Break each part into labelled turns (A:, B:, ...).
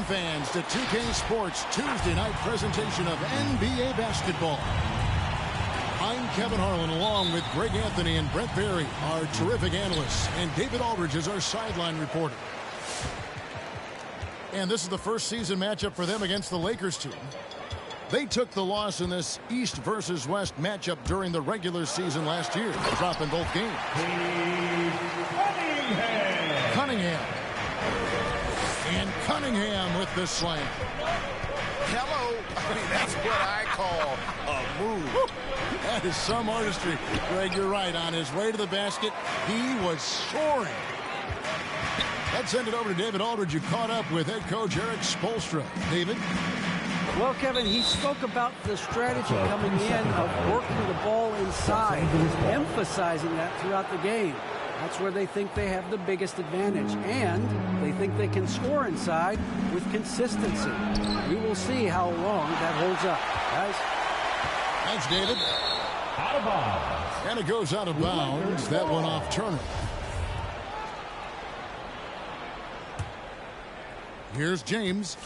A: Fans to 2K Sports Tuesday night presentation of NBA basketball. I'm Kevin Harlan along with Greg Anthony and Brent Berry, our terrific analysts, and David Aldridge is our sideline reporter. And this is the first season matchup for them against the Lakers team. They took the loss in this East versus West matchup during the regular season last year, dropping both games. Cunningham. And Cunningham with the slam.
B: Hello. I mean, that's what I call a move.
A: That is some artistry. Greg, you're right. On his way to the basket, he was soaring. Let's send it over to David Aldridge, who caught up with head coach Eric Spoelstra. David?
C: Well, Kevin, he spoke about the strategy coming in of working the ball inside, emphasizing that throughout the game. That's where they think they have the biggest advantage, and they think they can score inside with consistency. We will see how long that holds up, guys.
A: Thanks, David.
D: Out of bounds.
A: And it goes out of bounds. That one off Turner. Here's James.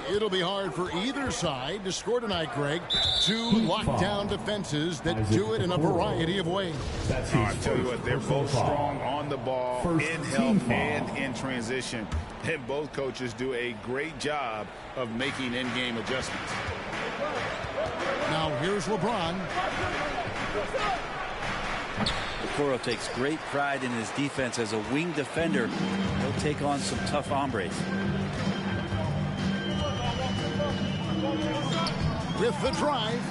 A: It'll be hard for either side to score tonight, Greg. Two lockdown defenses that do it in a variety of ways.
B: I tell you what, they're both strong on the ball, in help, and in transition. And both coaches do a great job of making in-game adjustments.
A: Now here's LeBron.
E: Okoro takes great pride in his defense as a wing defender. He'll take on some tough hombres.
A: With the drive.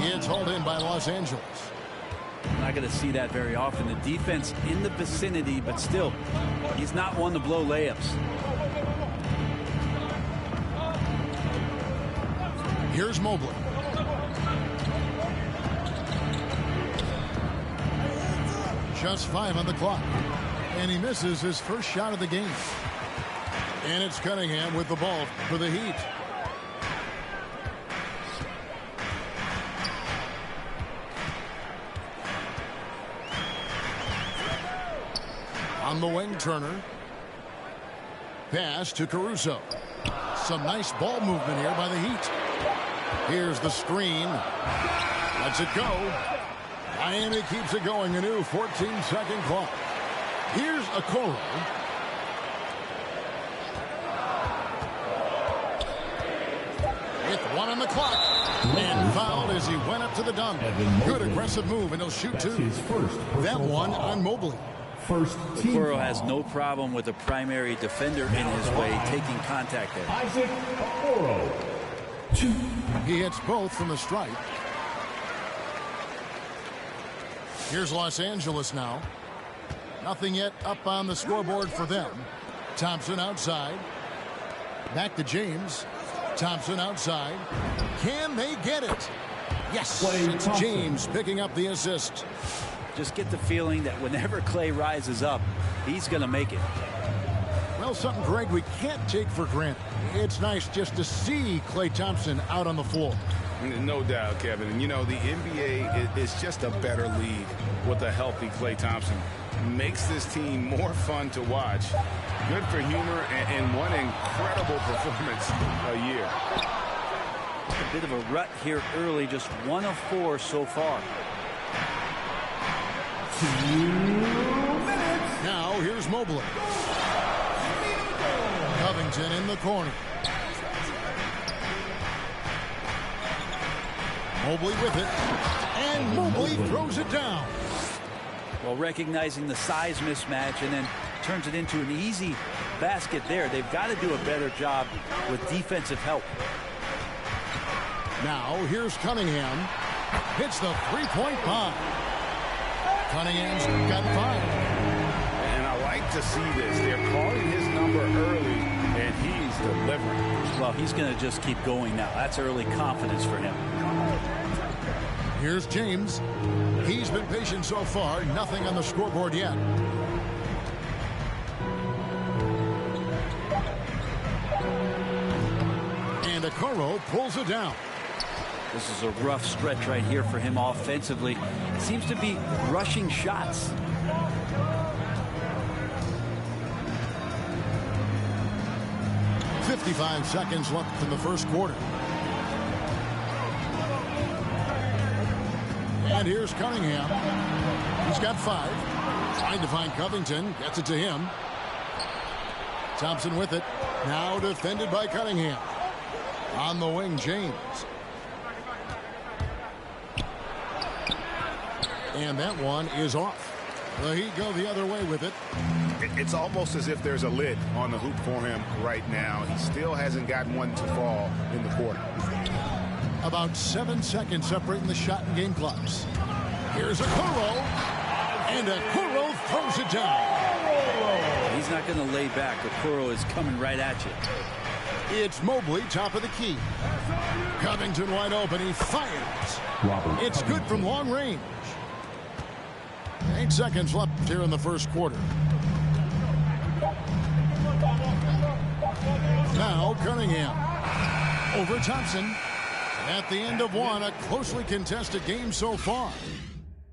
A: It's hauled in by Los Angeles.
E: I'm not going to see that very often. The defense in the vicinity, but still, he's not one to blow layups.
A: Here's Mobley. Just 5 on the clock. And he misses his first shot of the game. And it's Cunningham with the ball for the Heat. On the wing, Turner. Pass to Caruso. Some nice ball movement here by the Heat. Here's the screen. Lets it go. Miami keeps it going. A new 14-second clock. Here's Okoro. With 1 on the clock. And fouled as he went up to the dunk. Good aggressive move, and he'll shoot 2. That one on Mobley.
E: Okoro has no problem with a primary defender in his way taking contact there.
D: Isaac Okoro. 2.
A: He hits both from the stripe. Here's Los Angeles now. Nothing yet up on the scoreboard for them. Thompson outside. Back to James. Thompson outside. Can they get it? Yes, it's James picking up the assist.
E: Just get the feeling that whenever Clay rises up, he's going to make it.
A: Well, something, Greg, we can't take for granted. It's nice just to see Klay Thompson out on the floor.
B: No doubt, Kevin. And, you know, the NBA is just a better league with a healthy Klay Thompson. Makes this team more fun to watch. Good for humor and one incredible performance a year.
E: A bit of a rut here early, just 1 of 4 so far.
D: 2 minutes.
A: Now here's Mobley. Covington in the corner. Mobley with it. And Mobley throws it down.
E: Well, recognizing the size mismatch and then turns it into an easy basket there. They've got to do a better job with defensive help.
A: Now, here's Cunningham. Hits the three-point bomb. Cunningham's got 5.
B: And I like to see this. They're calling his number early, and he's delivering.
E: Well, he's going to just keep going now. That's early confidence for him.
A: Here's James. He's been patient so far. Nothing on the scoreboard yet. And Okoro pulls it down.
E: This is a rough stretch right here for him offensively. Seems to be rushing shots.
A: .55 seconds left in the first quarter. And here's Cunningham. He's got 5. Trying to find Covington. Gets it to him. Thompson with it. Now defended by Cunningham. On the wing, James. And that one is off. The Heat go the other way with it.
B: It's almost as if there's a lid on the hoop for him right now. He still hasn't gotten one to fall in the quarter.
A: About 7 seconds separating the shot and game clocks. Here's Okoro. And Okoro throws it down.
E: He's not going to lay back. Okoro is coming right at you.
A: It's Mobley, top of the key. Covington wide open. He fires. It's good from long range. 8 seconds left here in the first quarter. Now Cunningham. Over Thompson. At the end of one, a closely contested game so far.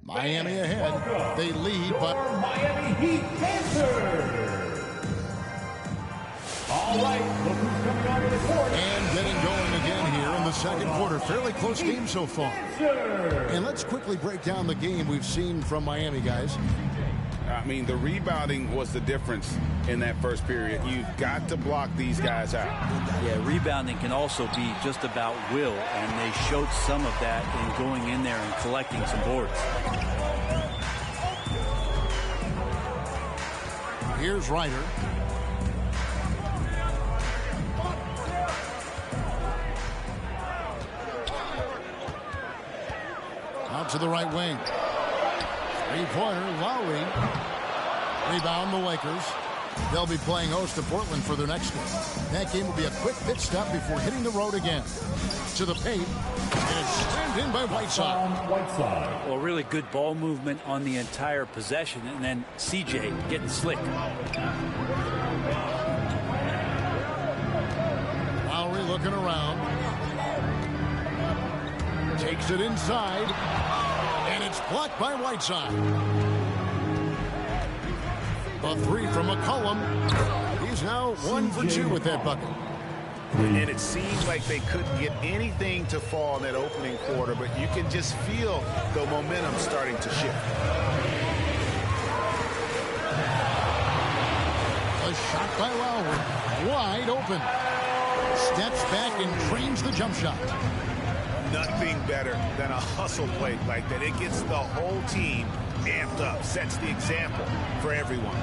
A: Miami ahead. They lead, but
D: Miami Heat Pacers. All right, look who's coming onto the court.
A: And getting going again here in the second quarter. Fairly close game so far. And let's quickly break down the game we've seen from Miami, guys.
B: I mean, the rebounding was the difference in that first period. You've got to block these guys out.
E: Yeah, rebounding can also be just about will, and they showed some of that in going in there and collecting some boards.
A: Here's Ryder. Out to the right wing. Three-pointer, Lowry. Rebound the Lakers. They'll be playing host to Portland for their next game. That game will be a quick pit stop before hitting the road again. To the paint. And it's slammed in by Whiteside.
E: Well, really good ball movement on the entire possession. And then CJ getting slick.
A: Lowry looking around. Takes it inside. And it's blocked by Whiteside. A three from McCollum. He's now 1 for 2 with that bucket.
B: And it seemed like they couldn't get anything to fall in that opening quarter, but you can just feel the momentum starting to shift.
A: A shot by Lowry. Wide open. Steps back and trains the jump shot.
B: Nothing better than a hustle play like that. It gets the whole team amped up, sets the example for everyone.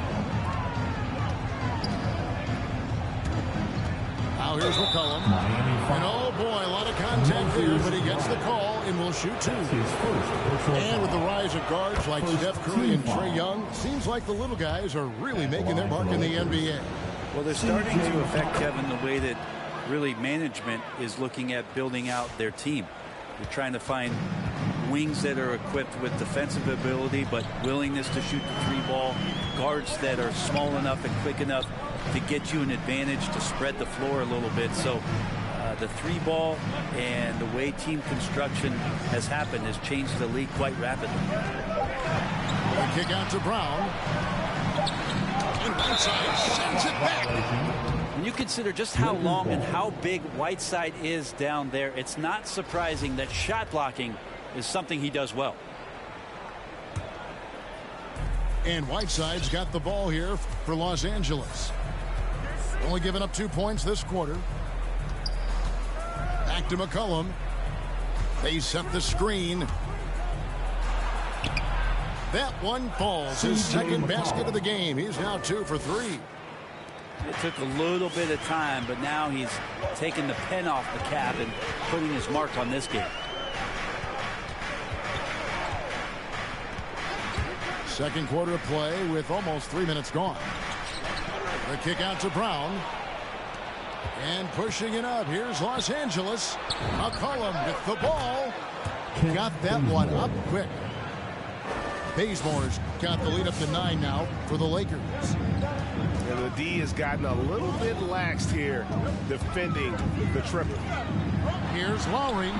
A: Now here's McCollum. And oh boy, a lot of contact there, but he gets the call and will shoot 2. And with the rise of guards like Steph Curry and Trae Young, seems like the little guys are really making their mark in the NBA.
E: Well, they're starting to affect, Kevin, the way that really management is looking at building out their team. They're trying to find wings that are equipped with defensive ability but willingness to shoot the 3-ball, guards that are small enough and quick enough to get you an advantage to spread the floor a little bit. So the 3-ball and the way team construction has happened has changed the league quite rapidly.
A: The kick out to Brown. And Whiteside sends it back.
E: When you consider just how long and how big Whiteside is down there, it's not surprising that shot blocking is something he does well.
A: And Whiteside's got the ball here for Los Angeles. Only giving up 2 points this quarter. Back to McCollum. They set the screen. That one falls. His second basket of the game. He's now 2 for 3.
E: It took a little bit of time, but now he's taking the pen off the cap and putting his mark on this game.
A: Second quarter of play with almost 3 minutes gone. The kick out to Brown. And pushing it up. Here's Los Angeles. McCollum with the ball. Got that one up quick. Bazemore's got the lead up to 9 now for the Lakers.
B: And the D has gotten a little bit laxed here, defending the triple.
A: Here's Lowry.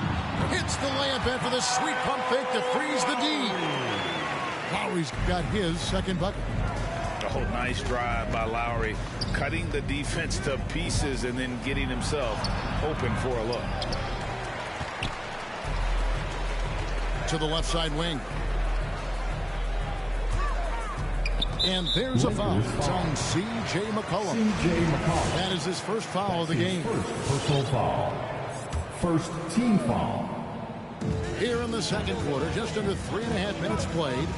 A: Hits the layup after the sweet pump fake to freeze the D. Lowry's got his second bucket.
B: Oh, nice drive by Lowry, cutting the defense to pieces and then getting himself open for a look.
A: To the left side wing. And there's a foul. It's on C.J. McCollum. That is his first foul of the game.
D: First personal foul. First team foul.
A: Here in the second quarter, just under 3.5 minutes played.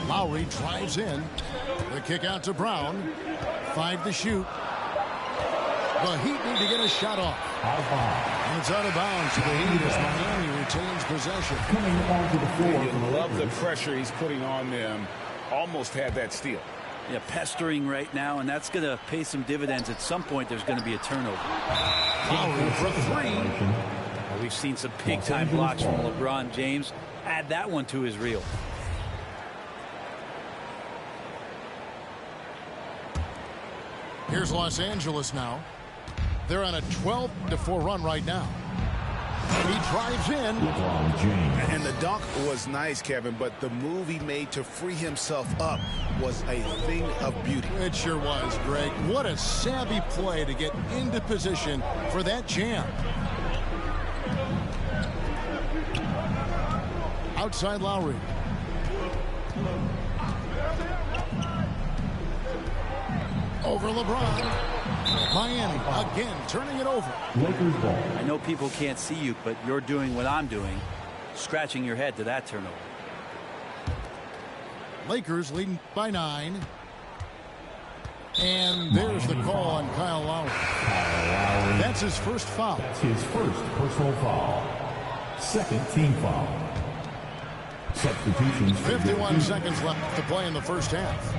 A: Lowry drives in. The kick out to Brown. 5 to shoot. The Heat need to get a shot off. And it's out of bounds to the Heat as Miami retains possession.
D: Coming onto the floor.
B: You love the pressure he's putting on them. Almost had that steal.
E: Yeah, pestering right now, and that's going to pay some dividends. At some point, there's going to be a turnover.
A: Lowry for 3.
E: Well, we've seen some big-time blocks from LeBron James. Add that one to his reel.
A: Here's Los Angeles now. They're on a 12-4 run right now. And he drives in.
B: And the dunk was nice, Kevin, but the move he made to free himself up was a thing of beauty.
A: It sure was, Greg. What a savvy play to get into position for that jam. Outside Lowry. Over LeBron. Miami again turning it over.
D: Lakers ball.
E: I know people can't see you, but you're doing what I'm doing, scratching your head to that turnover.
A: Lakers leading by 9. And there's the call on Kyle Lowry. That's his first foul.
D: That's his first personal foul. Second team foul. Substitutions.
A: 51 seconds left to play in the first half.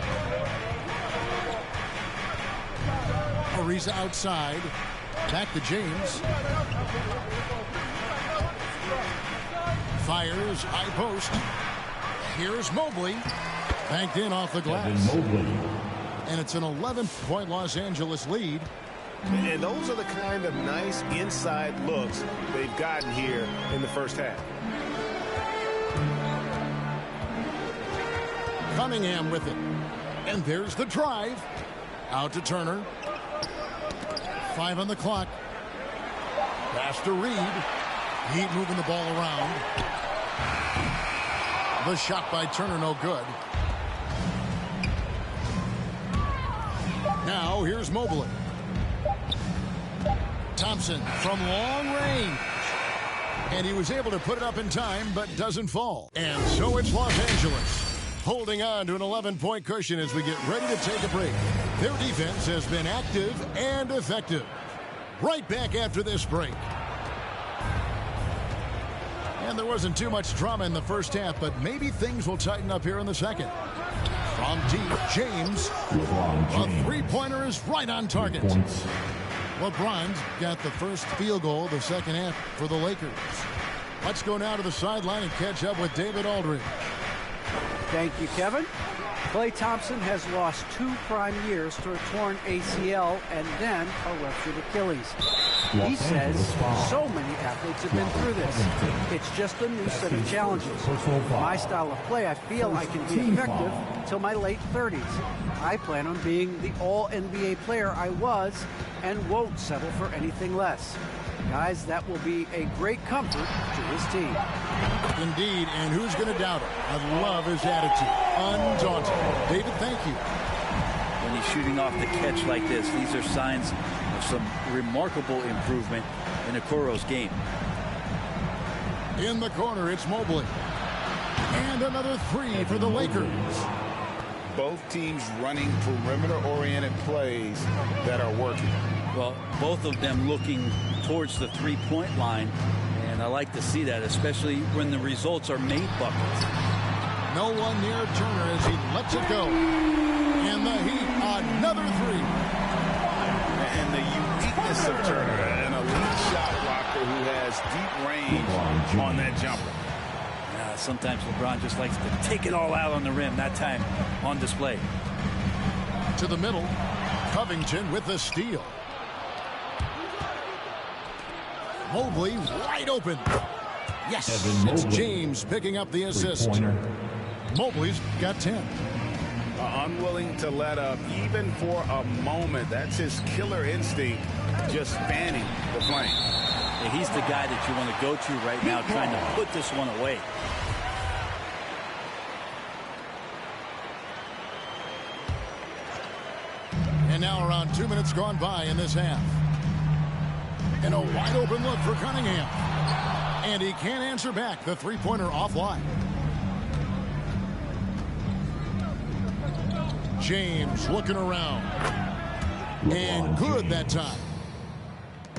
A: Ariza outside. Back to James. Fires. High post. Here's Mobley. Banked in off the glass. And it's an 11-point Los Angeles lead.
B: And those are the kind of nice inside looks they've gotten here in the first half.
A: Cunningham with it. And there's the drive. Out to Turner. 5 on the clock. Pass to Reed. Heat moving the ball around. The shot by Turner no good. Now here's Mobley. Thompson from long range. And he was able to put it up in time, but doesn't fall. And so it's Los Angeles holding on to an 11-point cushion as we get ready to take a break. Their defense has been active and effective. Right back after this break. And there wasn't too much drama in the first half, but maybe things will tighten up here in the second. From deep, James. A three-pointer is right on target. LeBron's got the first field goal of the second half for the Lakers. Let's go now to the sideline and catch up with David Aldridge.
C: Thank you, Kevin. Klay Thompson has lost 2 prime years to a torn ACL and then a ruptured Achilles. He says so many athletes have been through this. It's just a new set of challenges. My style of play, I feel I can be effective until my late 30s. I plan on being the all-NBA player I was and won't settle for anything less. Guys, that will be a great comfort to his team.
A: Indeed, and who's going to doubt it? I love his attitude. Undaunted. David, thank you.
E: When he's shooting off the catch like this, these are signs of some remarkable improvement in Okoro's game.
A: In the corner, it's Mobley. And another three for the Lakers.
B: Both teams running perimeter-oriented plays that are working.
E: Well, both of them looking towards the three-point line, and I like to see that, especially when the results are made buckets.
A: No one near Turner as he lets it go. And the Heat, another three.
B: And the uniqueness of Turner, an elite shot blocker who has deep range on that jumper.
E: Sometimes LeBron just likes to take it all out on the rim. That time on display.
A: To the middle. Covington with the steal. Mobley wide open. Yes, it's James picking up the assist. Mobley's got 10.
B: Unwilling to let up even for a moment. That's his killer instinct, just spanning the flame.
E: Yeah, he's the guy that you want to go to right now, trying to put this one away.
A: And now around 2 minutes gone by in this half. And a wide open look for Cunningham. And he can't answer back. The three-pointer offline. James looking around. And good that time.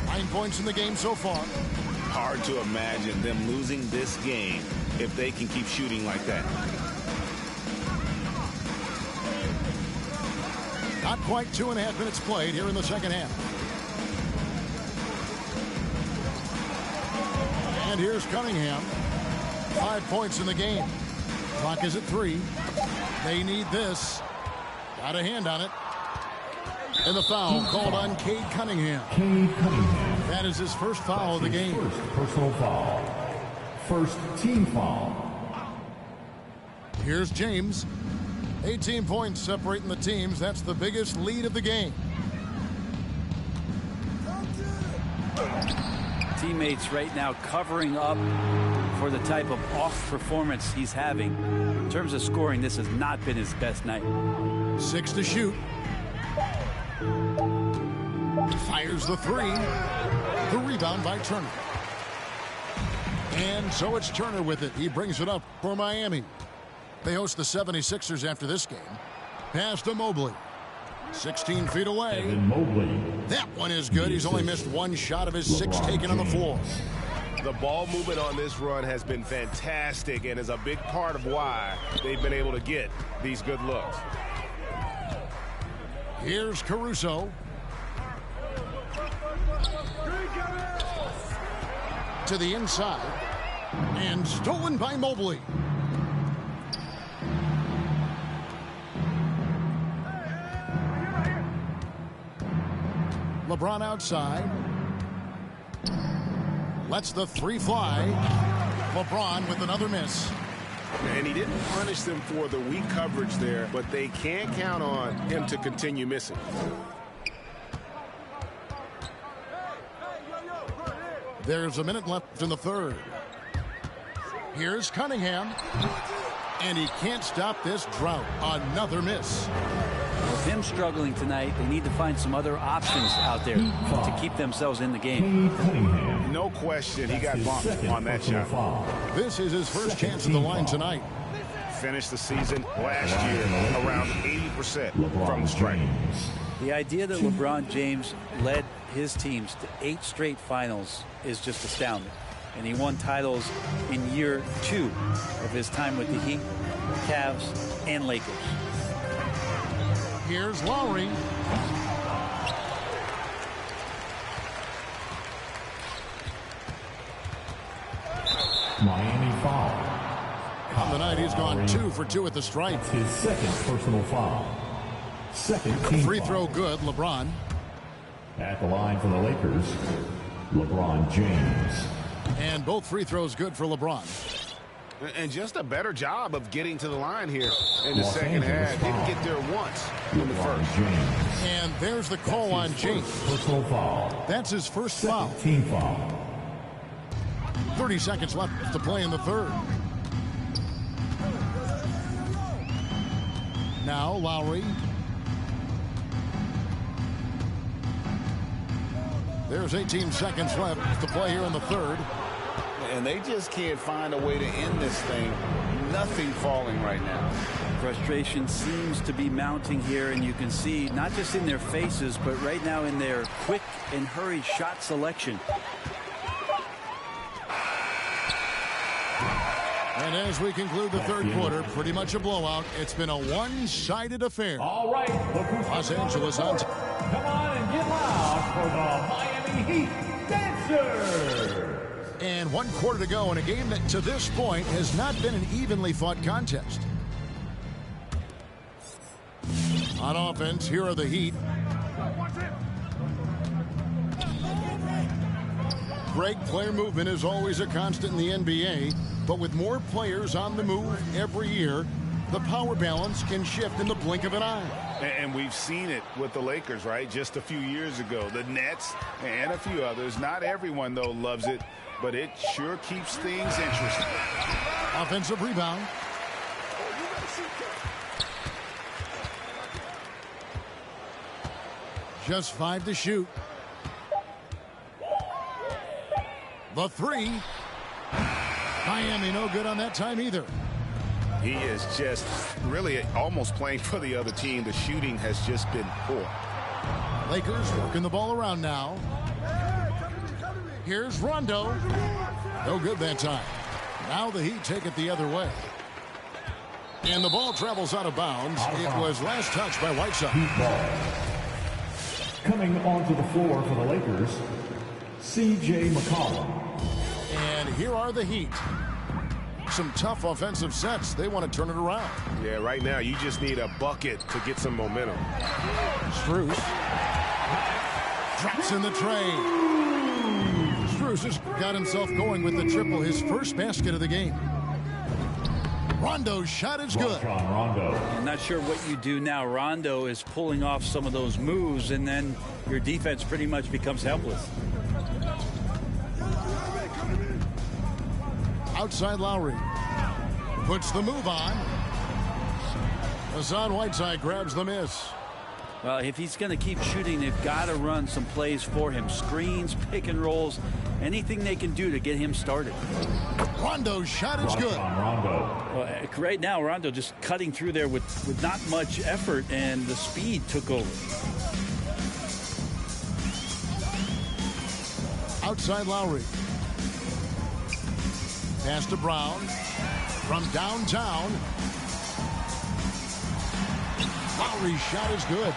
A: 9 points in the game so far.
B: Hard to imagine them losing this game if they can keep shooting like that.
A: Not quite 2.5 minutes played here in the second half. And here's Cunningham. 5 points in the game. Clock is at 3. They need this. Got a hand on it. And the foul called on Cade Cunningham. That is his first foul of the game.
D: First personal foul. First team foul.
A: Here's James. 18 points separating the teams. That's the biggest lead of the game.
E: Teammates right now covering up for the type of off performance he's having. In terms of scoring, this has not been his best night.
A: 6 to shoot. Fires the three. The rebound by Turner. And so it's Turner with it. He brings it up for Miami. They host the 76ers after this game. Pass to Mobley. 16 feet away. That one is good. He's only missed one shot of his 6 taken on the floor.
F: The ball movement on this run has been fantastic and is a big part of why they've been able to get these good looks.
A: Here's Caruso. To the inside. And stolen by Mobley. LeBron outside. Lets the three fly. LeBron with another miss.
F: And he didn't punish them for the weak coverage there, but they can't count on him to continue missing.
A: There's a minute left in the third. Here's Cunningham. And he can't stop this drought. Another miss.
E: With him struggling tonight, they need to find some other options out there to keep themselves in the game.
F: No question, he got bumped on that shot.
A: This is his first chance at the line tonight.
F: Finished the season last year around 80% from the stripe.
E: The idea that LeBron James led his teams to 8 straight finals is just astounding. And he won titles in year 2 of his time with the Heat, Cavs, and Lakers.
A: Here's Lowry.
D: Miami foul.
A: On the night, he's gone 2 for 2 at the stripe.
D: That's his second personal foul. Second team
A: Free
D: foul.
A: throw good, LeBron.
D: At the line for the Lakers, LeBron James.
A: And both free throws good for LeBron.
F: And just a better job of getting to the line here in the second half. Didn't get there once in the first.
D: James.
A: And there's the call on James.
D: Personal foul.
A: That's his first foul.
D: Team foul.
A: 30 seconds left to play in the third. Now Lowry. There's 18 seconds left to play here in the third.
B: And they just can't find a way to end this thing. Nothing falling right now.
E: Frustration seems to be mounting here, and you can see not just in their faces, but right now in their quick and hurried shot selection.
A: And as we conclude the third quarter, pretty much a blowout. It's been a one-sided affair.
D: All right,
A: Los Angeles on top.
D: Come on and get loud for the Miami Heat Dancers.
A: And 1 quarter to go in a game that to this point has not been an evenly fought contest. On offense, here are the Heat. Greg, player movement is always a constant in the NBA, but with more players on the move every year, the power balance can shift in the blink of an eye.
B: And we've seen it with the Lakers, right? Just a few years ago. The Nets and a few others. Not everyone, though, loves it, but it sure keeps things interesting.
A: Offensive rebound. Just 5 to shoot. The three. Miami no good on that time either.
F: He is just really almost playing for the other team. The shooting has just been poor.
A: Lakers working the ball around now. Here's Rondo. No good that time. Now the Heat take it the other way. And the ball travels out of bounds. It was last touched by Whiteside.
D: Coming onto the floor for the Lakers, C.J. McCollum.
A: And here are the Heat. Some tough offensive sets. They want to turn it around.
F: Yeah, right now you just need a bucket to get some momentum.
A: Strus drops in the tray. Strus has got himself going with the triple, his first basket of the game. Rondo's shot is good.
D: Rondo.
E: I'm not sure what you do now. Rondo is pulling off some of those moves, and then your defense pretty much becomes helpless.
A: Outside Lowry. Puts the move on. Hassan Whiteside grabs the miss.
E: Well, if he's going to keep shooting, they've got to run some plays for him. Screens, pick and rolls, anything they can do to get him started.
A: Rondo's shot is good.
E: Well, right now, Rondo just cutting through there with not much effort, and the speed took over.
A: Outside Lowry. Pass to Brown. From downtown. Lowry's shot is good.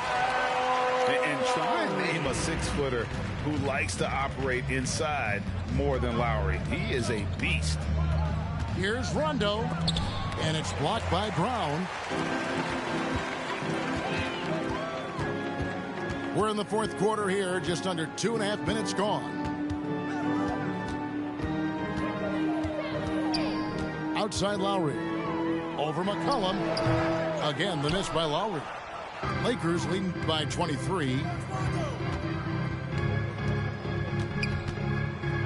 B: And try and name a 6-footer who likes to operate inside more than Lowry. He is a beast.
A: Here's Rondo. And it's blocked by Brown. We're in the fourth quarter here. Just under 2.5 minutes gone. Outside Lowry. Over McCollum. Again, the miss by Lowry. Lakers leading by 23.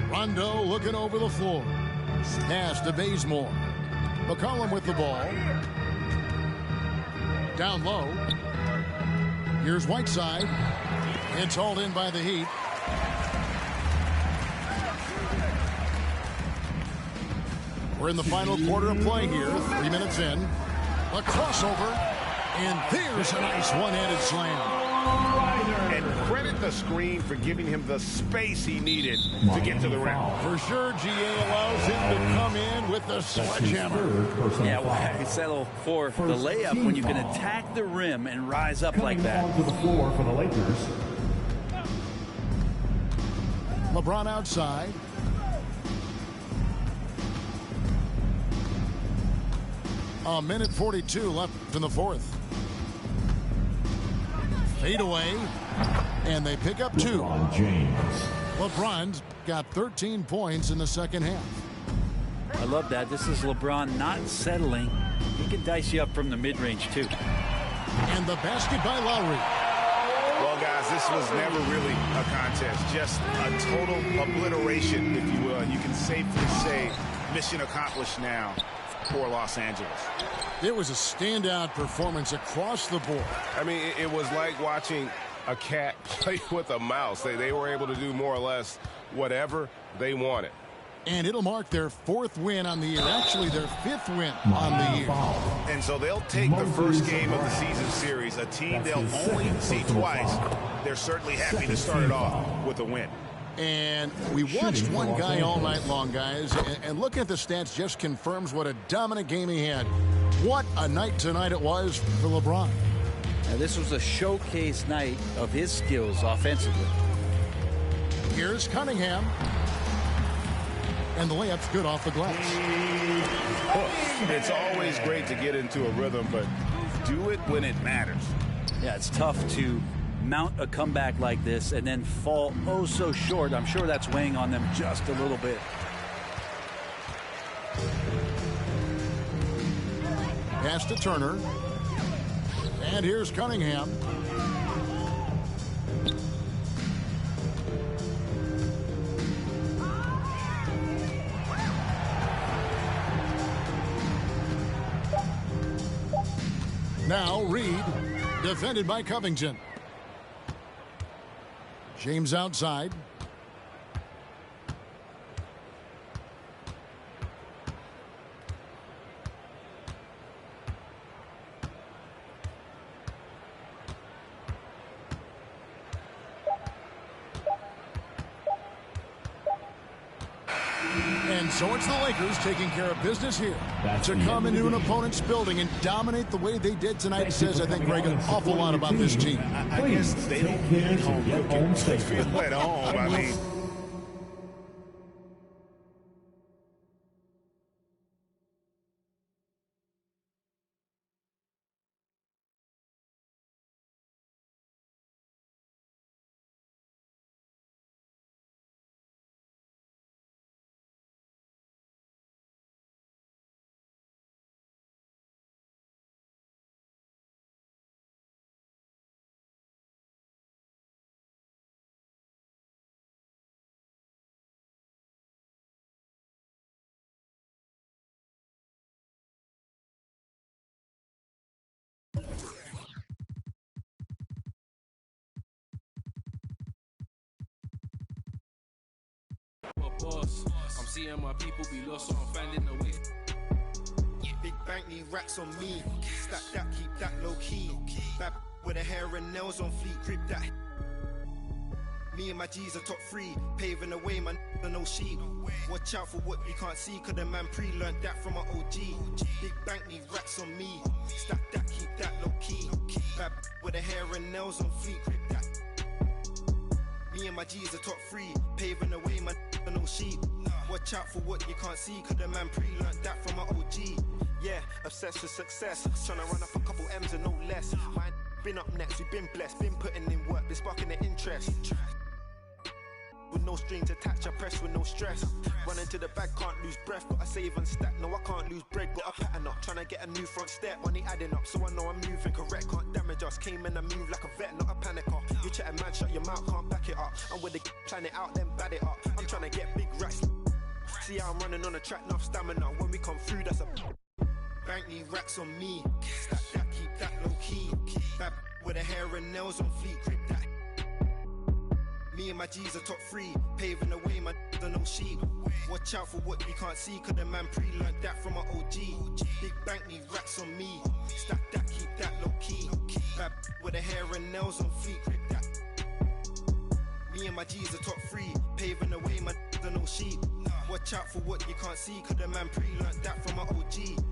A: Rondo looking over the floor. Pass to Bazemore. McCollum with the ball. Down low. Here's Whiteside. It's hauled in by the Heat. We're in the final quarter of play here. 3 minutes in. A crossover. And there's a nice one-handed slam.
F: And credit the screen for giving him the space he needed to get to the rim.
A: For sure, GA allows him to come in with the sledgehammer.
E: Yeah, why settle for the layup when you can attack the rim and rise up like that?
D: Onto the floor for the Lakers.
A: LeBron outside. A minute 42 left in the fourth. Fade away, and they pick up 2.
D: LeBron James.
A: LeBron's got 13 points in the second half.
E: I love that. This is LeBron not settling. He can dice you up from the mid-range, too.
A: And the basket by Lowry.
B: Well, guys, this was never really a contest. Just a total obliteration, if you will. You can safely say mission accomplished now for Los Angeles.
A: It was a standout performance across the board.
F: I mean, it was like watching a cat play with a mouse. They were able to do more or less whatever they wanted.
A: And it'll mark their 4th win on the year. Actually, their 5th win on the year.
F: And so they'll take the first game of the season series, a team they'll only see twice. They're certainly happy to start it off with a win.
A: And we watched one guy all night long, guys, and looking at the stats just confirms what a dominant game he had. What a night tonight it was for LeBron.
E: Now, this was a showcase night of his skills offensively.
A: Here's Cunningham. And the layup's good off the glass.
B: It's always great to get into a rhythm, but do it when it matters.
E: Yeah, it's tough to mount a comeback like this and then fall oh so short. I'm sure that's weighing on them just a little bit.
A: Pass to Turner. And here's Cunningham. Now Reed, defended by Covington. James outside. And so it's the Lakers taking care of business here. To come into an opponent's building and dominate the way they did tonight says, I think, Greg, an awful lot about this team.
B: I guess they don't need home cooking. They feel at home. I mean,
G: boss. I'm seeing my people be lost, so I'm finding a way.
H: Big bank need racks on me. Stack that, keep that low key. Bad with the hair and nails on fleek, grip that. Me and my G's are top 3, paving the way, man, no sheep. Watch out for what you can't see, cause the man pre-learned that from an OG. Big bank need racks on me. Stack that, keep that low key. Bad with the hair and nails on fleek, grip that. Me and my G's are top 3, paving the way, man, no sheep. Watch out for what you can't see, cause the man pre-learned that from an OG. Yeah, obsessed with success, trying to run up a couple M's and no less. Mine been up next, we've been blessed, been putting in work, been sparking the interest. With no strings attached, I press with no stress. Running to the bag, can't lose breath, gotta save and stack. No, I can't lose bread, got a pattern up. Trying to get a new front step, money adding up, so I know I'm moving correct. Can't damage us, came in and move like a vet, not a panicker. You chatting man, shut your mouth, can't back it up. I'm with the plan it out, then bad it up. I'm trying to get big racks. See how I'm running on the track, enough stamina. When we come through, that's a bank need racks on me. Stack that, keep that low key. Bad with the hair and nails on fleek, grip that. Me and my G's are top 3, paving the way, man, no sheep. Watch out for what you can't see, cause the man pre-learned that from an OG. Big bank need racks on me. Stack that, keep that low key. Bad with the hair and nails on fleek, grip that. Me and my G's are top 3, paving the way, man, no sheep. Watch out for what you can't see, cause the man pre-learned that from an OG.